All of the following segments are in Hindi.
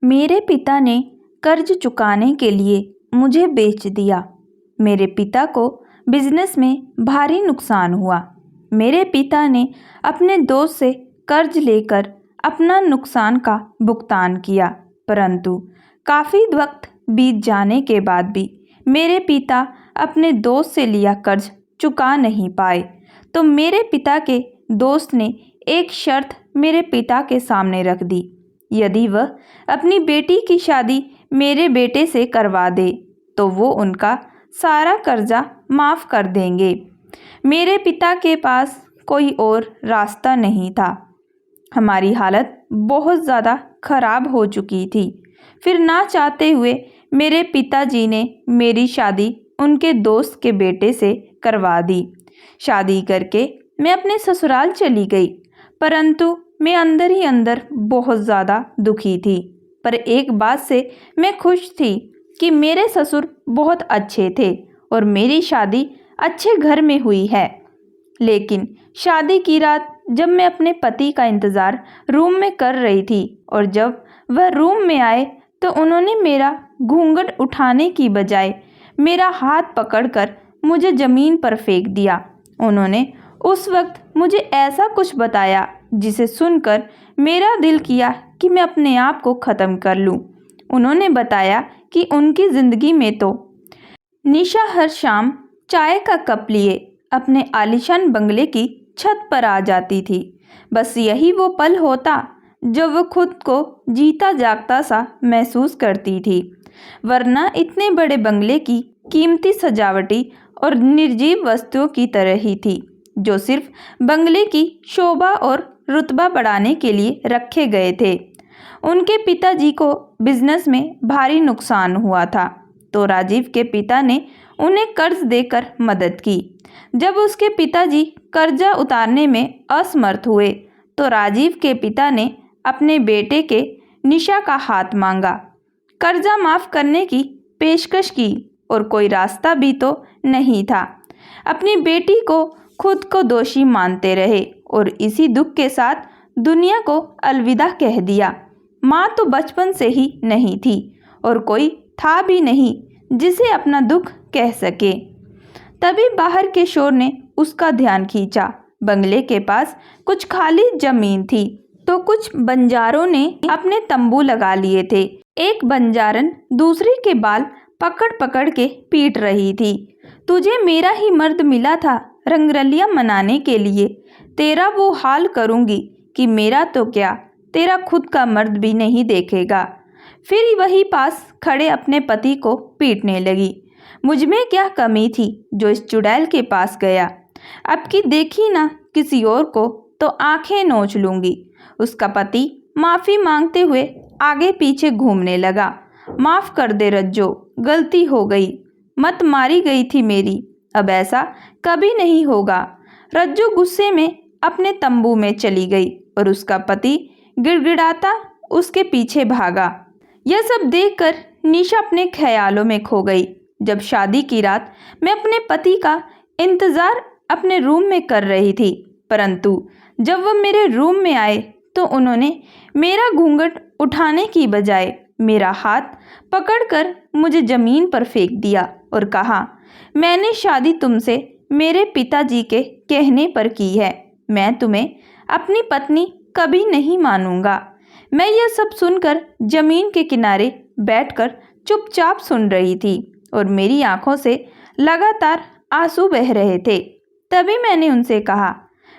मेरे पिता ने कर्ज चुकाने के लिए मुझे बेच दिया। मेरे पिता को बिजनेस में भारी नुकसान हुआ। मेरे पिता ने अपने दोस्त से कर्ज लेकर अपना नुकसान का भुगतान किया, परंतु काफ़ी वक्त बीत जाने के बाद भी मेरे पिता अपने दोस्त से लिया कर्ज चुका नहीं पाए। तो मेरे पिता के दोस्त ने एक शर्त मेरे पिता के सामने रख दी। यदि वह अपनी बेटी की शादी मेरे बेटे से करवा दे तो वो उनका सारा कर्जा माफ़ कर देंगे। मेरे पिता के पास कोई और रास्ता नहीं था। हमारी हालत बहुत ज़्यादा खराब हो चुकी थी। फिर ना चाहते हुए मेरे पिताजी ने मेरी शादी उनके दोस्त के बेटे से करवा दी। शादी करके मैं अपने ससुराल चली गई, परंतु मैं अंदर ही अंदर बहुत ज़्यादा दुखी थी। पर एक बात से मैं खुश थी कि मेरे ससुर बहुत अच्छे थे और मेरी शादी अच्छे घर में हुई है। लेकिन शादी की रात जब मैं अपने पति का इंतज़ार रूम में कर रही थी और जब वह रूम में आए तो उन्होंने मेरा घूंघट उठाने की बजाय मेरा हाथ पकड़कर मुझे ज़मीन पर फेंक दिया। उन्होंने उस वक्त मुझे ऐसा कुछ बताया जिसे सुनकर मेरा दिल किया कि मैं अपने आप को ख़त्म कर लूं। उन्होंने बताया कि उनकी ज़िंदगी में तो निशा हर शाम चाय का कप लिए अपने आलीशान बंगले की छत पर आ जाती थी। बस यही वो पल होता जब वो खुद को जीता जागता सा महसूस करती थी, वरना इतने बड़े बंगले की कीमती सजावटी और निर्जीव वस्तुओं की तरह ही थी जो सिर्फ बंगले की शोभा और रुतबा बढ़ाने के लिए रखे गए थे। उनके पिताजी को बिजनेस में भारी नुकसान हुआ था, तो राजीव के पिता ने उन्हें कर्ज देकर मदद की। जब उसके पिताजी कर्जा उतारने में असमर्थ हुए तो राजीव के पिता ने अपने बेटे के निशा का हाथ मांगा, कर्जा माफ़ करने की पेशकश की और कोई रास्ता भी तो नहीं था। अपनी बेटी को खुद को दोषी मानते रहे और इसी दुख के साथ दुनिया को अलविदा कह दिया। माँ तो बचपन से ही नहीं थी और कोई था भी नहीं जिसे अपना दुख कह सके। तभी बाहर के शोर ने उसका ध्यान खींचा। बंगले के पास कुछ खाली जमीन थी तो कुछ बंजारों ने अपने तंबू लगा लिए थे। एक बंजारन दूसरे के बाल पकड़ पकड़ के पीट रही थी। तुझे मेरा ही मर्द मिला था रंगरलियां मनाने के लिए, तेरा वो हाल करूंगी कि मेरा तो क्या तेरा खुद का मर्द भी नहीं देखेगा। फिर वही पास खड़े अपने पति को पीटने लगी। मुझमें क्या कमी थी जो इस चुड़ैल के पास गया। अब की देखी ना किसी और को तो आंखें नोच लूंगी। उसका पति माफ़ी मांगते हुए आगे पीछे घूमने लगा। माफ़ कर दे रज्जो, गलती हो गई, मत मारी गई थी मेरी, अब ऐसा कभी नहीं होगा। रज्जो गुस्से में अपने तंबू में चली गई और उसका पति गिड़गिड़ाता उसके पीछे भागा। यह सब देखकर निशा अपने ख्यालों में खो गई। जब शादी की रात मैं अपने पति का इंतज़ार अपने रूम में कर रही थी, परंतु जब वह मेरे रूम में आए तो उन्होंने मेरा घूंघट उठाने की बजाय मेरा हाथ पकड़कर मुझे ज़मीन पर फेंक दिया और कहा, मैंने शादी तुमसे मेरे पिताजी के कहने पर की है। मैं तुम्हें अपनी पत्नी कभी नहीं मानूंगा। मैं यह सब सुनकर ज़मीन के किनारे बैठकर चुपचाप सुन रही थी और मेरी आंखों से लगातार आंसू बह रहे थे। तभी मैंने उनसे कहा,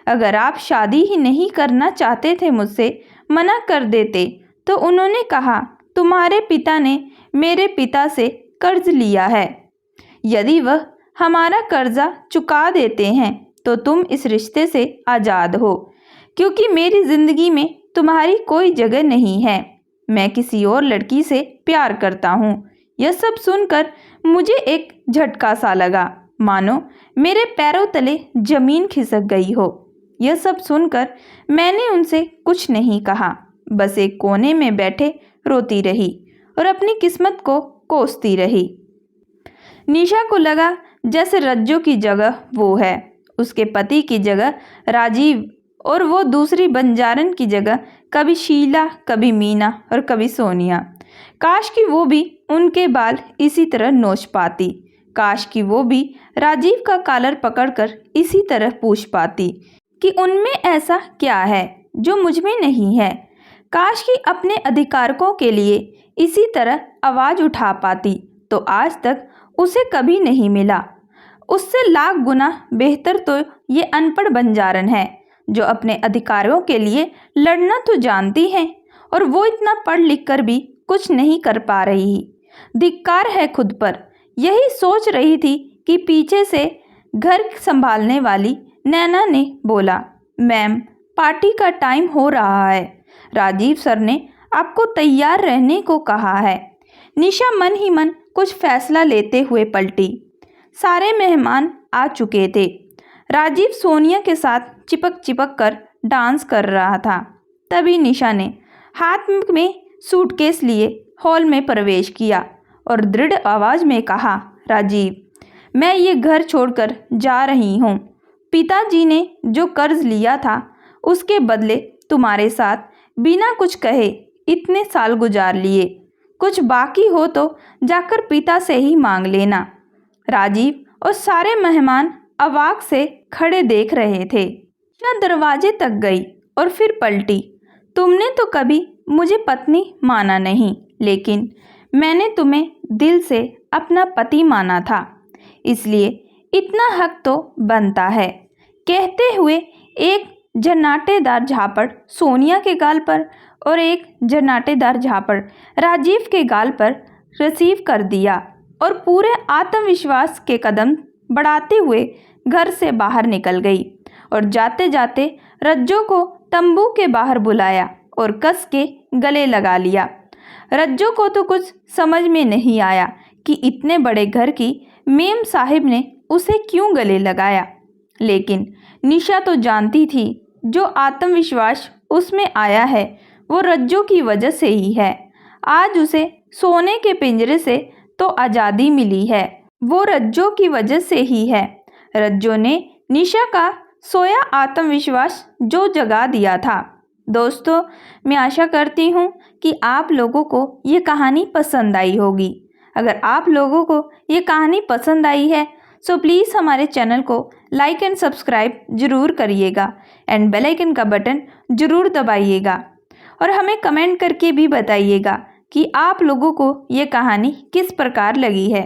अगर आप शादी ही नहीं करना चाहते थे मुझसे मना कर देते। तो उन्होंने कहा, तुम्हारे पिता ने मेरे पिता से कर्ज लिया है, यदि वह हमारा कर्जा चुका देते हैं तो तुम इस रिश्ते से आज़ाद हो, क्योंकि मेरी ज़िंदगी में तुम्हारी कोई जगह नहीं है। मैं किसी और लड़की से प्यार करता हूँ। यह सब सुनकर मुझे एक झटका सा लगा, मानो मेरे पैरों तले ज़मीन खिसक गई हो। यह सब सुनकर मैंने उनसे कुछ नहीं कहा, बस एक कोने में बैठे रोती रही और अपनी किस्मत को कोसती रही। निशा को लगा जैसे रज्जो की जगह वो है, उसके पति की जगह राजीव और वो दूसरी बंजारन की जगह कभी शीला, कभी मीना और कभी सोनिया। काश कि वो भी उनके बाल इसी तरह नोच पाती। काश कि वो भी राजीव का कॉलर पकड़कर इसी तरह पूछ पाती कि उनमें ऐसा क्या है जो मुझ में नहीं है। काश कि अपने अधिकारों के लिए इसी तरह आवाज़ उठा पाती, तो आज तक उसे कभी नहीं मिला। उससे लाख गुना बेहतर तो ये अनपढ़ बंजारन है जो अपने अधिकारों के लिए लड़ना तो जानती है और वो इतना पढ़ लिख कर भी कुछ नहीं कर पा रही। धिक्कार है खुद पर। यही सोच रही थी कि पीछे से घर संभालने वाली नैना ने बोला, मैम पार्टी का टाइम हो रहा है, राजीव सर ने आपको तैयार रहने को कहा है। निशा मन ही मन कुछ फैसला लेते हुए पलटी। सारे मेहमान आ चुके थे। राजीव सोनिया के साथ चिपक चिपक कर डांस कर रहा था। तभी निशा ने हाथ में सूटकेस लिए हॉल में प्रवेश किया और दृढ़ आवाज़ में कहा, राजीव मैं ये घर छोड़कर जा रही हूँ। पिताजी ने जो कर्ज लिया था उसके बदले तुम्हारे साथ बिना कुछ कहे इतने साल गुजार लिए। कुछ बाकी हो तो जाकर पिता से ही मांग लेना। राजीव और सारे मेहमान अवाक से खड़े देख रहे थे। निशा दरवाजे तक गई और फिर पलटी। तुमने तो कभी मुझे पत्नी माना नहीं, लेकिन मैंने तुम्हें दिल से अपना पति माना था, इसलिए इतना हक तो बनता है। कहते हुए एक झनाटेदार झापड़ सोनिया के गाल पर और एक झनाटेदार झापड़ राजीव के गाल पर रिसीव कर दिया और पूरे आत्मविश्वास के कदम बढ़ाते हुए घर से बाहर निकल गई और जाते जाते रज्जो को तंबू के बाहर बुलाया और कस के गले लगा लिया। रज्जो को तो कुछ समझ में नहीं आया कि इतने बड़े घर की मेम साहिब ने उसे क्यों गले लगाया, लेकिन निशा तो जानती थी जो आत्मविश्वास उसमें आया है वो रज्जो की वजह से ही है। आज उसे सोने के पिंजरे से तो आज़ादी मिली है, वो रज्जो की वजह से ही है। रज्जो ने निशा का सोया आत्मविश्वास जो जगा दिया था। दोस्तों, मैं आशा करती हूँ कि आप लोगों को ये कहानी पसंद आई होगी। अगर आप लोगों को ये कहानी पसंद आई है सो प्लीज़ हमारे चैनल को लाइक एंड सब्सक्राइब ज़रूर करिएगा एंड बेल आइकन का बटन ज़रूर दबाइएगा और हमें कमेंट करके भी बताइएगा कि आप लोगों को ये कहानी किस प्रकार लगी है।